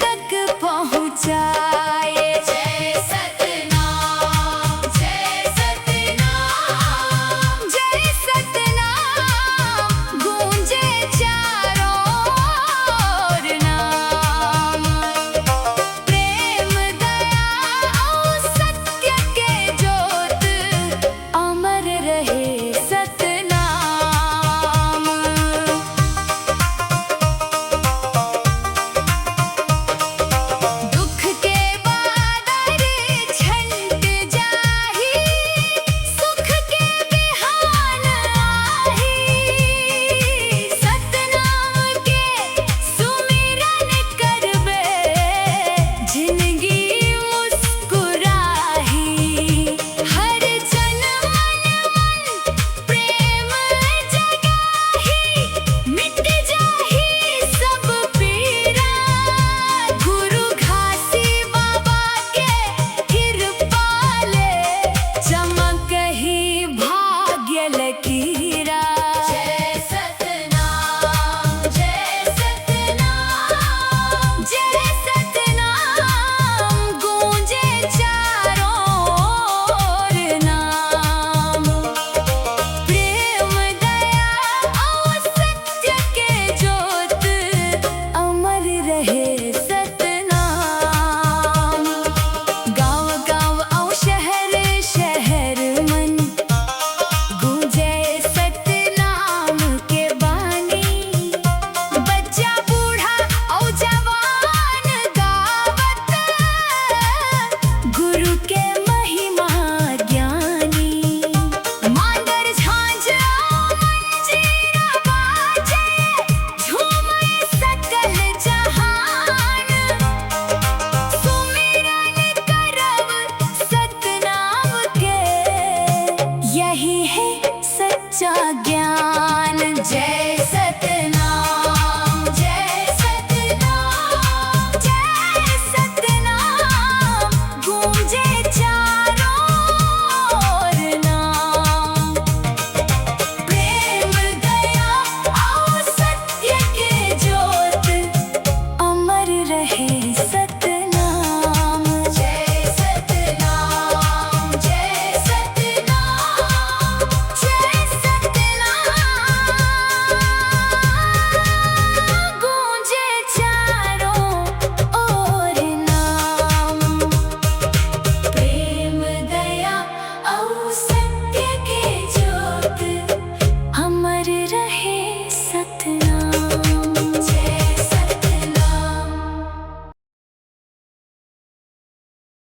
तक पहुँचाए। जय सतनाम, जय सतनाम, जय सतनाम, गूंजे चारों ओर नाम। प्रेम दया और सत्य के ज्योत, अमर रहे सतनाम। दुख के बादल छंट जाही, सुख के बिहान आही। सतनाम के सुमिरन करबे, जिंदगी मुस्कुराही। हर जन मन मन प्रेम जगाही, मिट जाही सब पीरा। गुरु घासी बाबा के कृपाले, चमकही भाग्य लकीरा। जय सतनाम, जय सतनाम, जय सतनाम, गूंजे चारों ओर नाम। प्रेम दया और सत्य के ज्योत, अमर रहे सतनाम। गाँव गाँव और शहर शहर मन, गूंजे सतनाम के बानी। बच्चा बूढ़ा और जवान गावत, गुरु के महिमा ज्ञानी। मांदर झांझ और मंजीरा बाजे, झूमे सकल जहान। सुमिरन करब सतनाम के, यही है सच्चा ज्ञान। जय सतनाम, जय सतनाम, जय सतनाम, गूंजे चारों ओर नाम। प्रेम दया और सत्य के ज्योत, अमर रहे